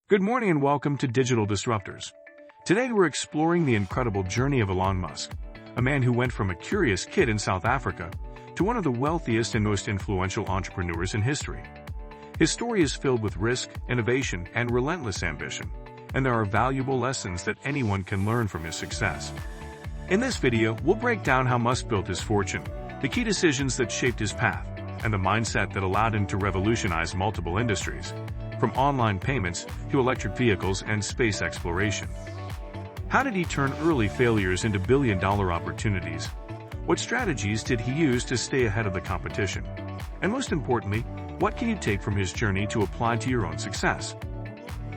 Good morning and welcome to Digital Disruptors. Today we're exploring the incredible journey of Elon Musk, a man who went from a curious kid in South Africa to one of the wealthiest and most influential entrepreneurs in history. His story is filled with risk, innovation, and relentless ambition, and there are valuable lessons that anyone can learn from his success. In this video, we'll break down how Musk built his fortune, the key decisions that shaped his path, and the mindset that allowed him to revolutionize multiple industries, from online payments to electric vehicles and space exploration. How did he turn early failures into billion-dollar opportunities? What strategies did he use to stay ahead of the competition? And most importantly, what can you take from his journey to apply to your own success?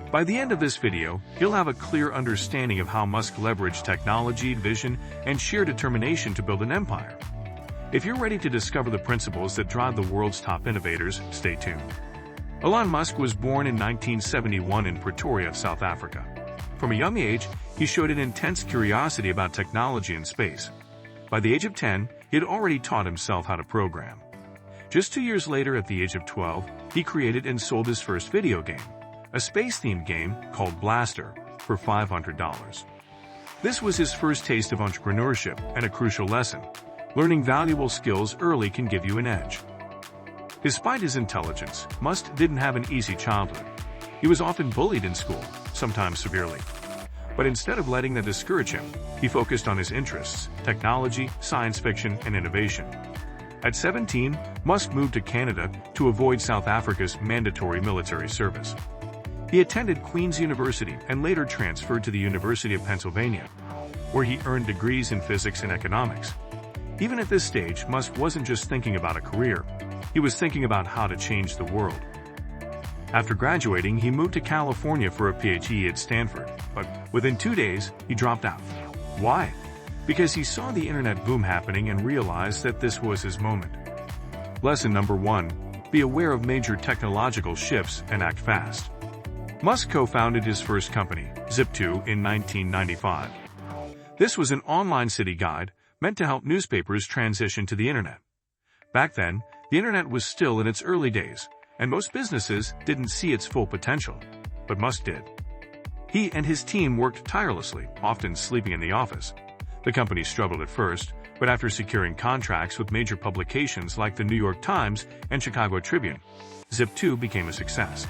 By the end of this video, you'll have a clear understanding of how Musk leveraged technology, vision, and sheer determination to build an empire. If you're ready to discover the principles that drive the world's top innovators, stay tuned. Elon Musk was born in 1971 in Pretoria, South Africa. From a young age, he showed an intense curiosity about technology and space. By the age of 10, he had already taught himself how to program. Just 2 years later, at the age of 12, he created and sold his first video game, a space-themed game called Blaster, for $500. This was his first taste of entrepreneurship and a crucial lesson. Learning valuable skills early can give you an edge. Despite his intelligence, Musk didn't have an easy childhood. He was often bullied in school, sometimes severely. But instead of letting that discourage him, he focused on his interests: technology, science fiction, and innovation. At 17, Musk moved to Canada to avoid South Africa's mandatory military service. He attended Queen's University and later transferred to the University of Pennsylvania, where he earned degrees in physics and economics. Even at this stage, Musk wasn't just thinking about a career. He was thinking about how to change the world. After graduating, he moved to California for a PhD at Stanford, but within 2 days, he dropped out. Why? Because he saw the internet boom happening and realized that this was his moment. Lesson number 1. Be aware of major technological shifts and act fast. Musk co-founded his first company, Zip2, in 1995. This was an online city guide meant to help newspapers transition to the internet. Back then, the internet was still in its early days, and most businesses didn't see its full potential, but Musk did. He and his team worked tirelessly, often sleeping in the office. The company struggled at first, but after securing contracts with major publications like the New York Times and Chicago Tribune, Zip2 became a success.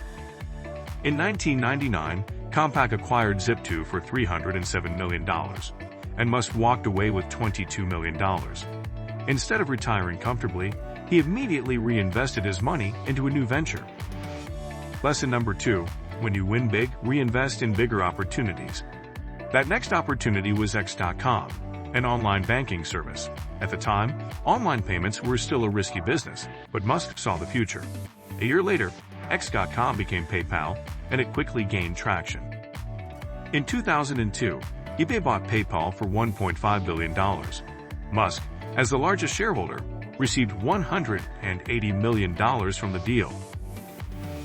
In 1999, Compaq acquired Zip2 for $307 million, and Musk walked away with $22 million. Instead of retiring comfortably, he immediately reinvested his money into a new venture. Lesson number 2. When you win big, reinvest in bigger opportunities. That next opportunity was X.com, an online banking service. At the time, online payments were still a risky business, but Musk saw the future. A year later, X.com became PayPal, and it quickly gained traction. In 2002, eBay bought PayPal for $1.5 billion. Musk, as the largest shareholder, received $180 million from the deal.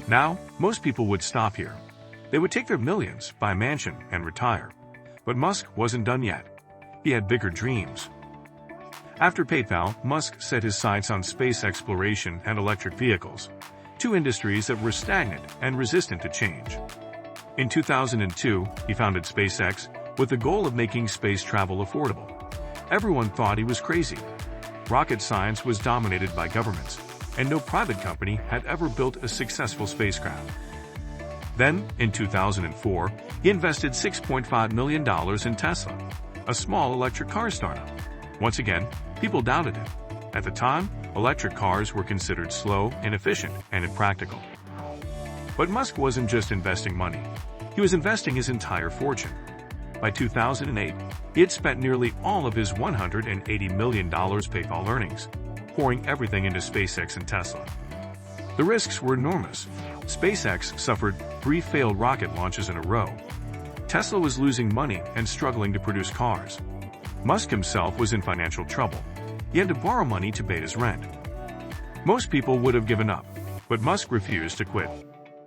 Now, most people would stop here. They would take their millions, buy a mansion, and retire. But Musk wasn't done yet. He had bigger dreams. After PayPal, Musk set his sights on space exploration and electric vehicles, two industries that were stagnant and resistant to change. In 2002, he founded SpaceX with the goal of making space travel affordable. Everyone thought he was crazy. Rocket science was dominated by governments, and no private company had ever built a successful spacecraft. Then, in 2004, he invested $6.5 million in Tesla, a small electric car startup. Once again, people doubted him. At the time, electric cars were considered slow, inefficient, and impractical. But Musk wasn't just investing money. He was investing his entire fortune. By 2008, he had spent nearly all of his $180 million PayPal earnings, pouring everything into SpaceX and Tesla. The risks were enormous. SpaceX suffered 3 failed rocket launches in a row. Tesla was losing money and struggling to produce cars. Musk himself was in financial trouble. He had to borrow money to pay his rent. Most people would have given up, but Musk refused to quit.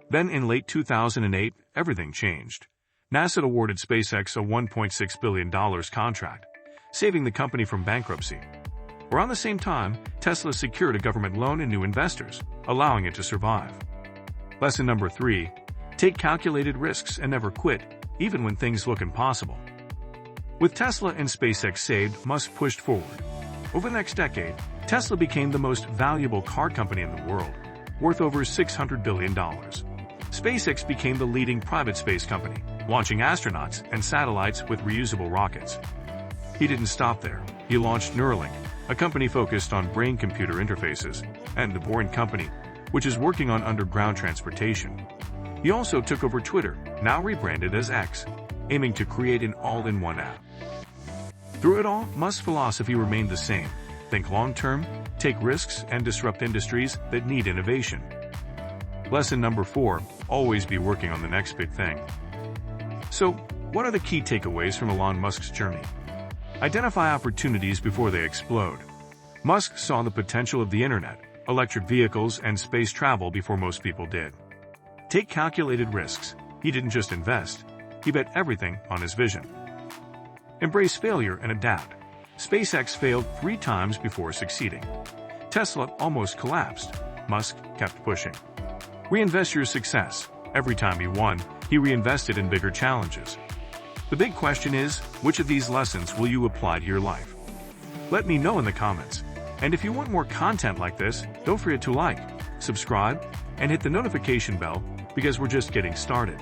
Then in late 2008, everything changed. NASA awarded SpaceX a $1.6 billion contract, saving the company from bankruptcy. Around the same time, Tesla secured a government loan and new investors, allowing it to survive. Lesson number 3. Take calculated risks and never quit, even when things look impossible. With Tesla and SpaceX saved, Musk pushed forward. Over the next decade, Tesla became the most valuable car company in the world, worth over $600 billion. SpaceX became the leading private space company, launching astronauts and satellites with reusable rockets. He didn't stop there. He launched Neuralink, a company focused on brain-computer interfaces, and The Boring Company, which is working on underground transportation. He also took over Twitter, now rebranded as X, aiming to create an all-in-one app. Through it all, Musk's philosophy remained the same: think long-term, take risks, and disrupt industries that need innovation. Lesson number 4, always be working on the next big thing. So, what are the key takeaways from Elon Musk's journey? Identify opportunities before they explode. Musk saw the potential of the internet, electric vehicles, and space travel before most people did. Take calculated risks. He didn't just invest, he bet everything on his vision. Embrace failure and adapt. SpaceX failed 3 times before succeeding. Tesla almost collapsed. Musk kept pushing. Reinvest your success. Every time he won, he reinvested in bigger challenges. The big question is, which of these lessons will you apply to your life? Let me know in the comments. And if you want more content like this, don't forget to like, subscribe, and hit the notification bell, because we're just getting started.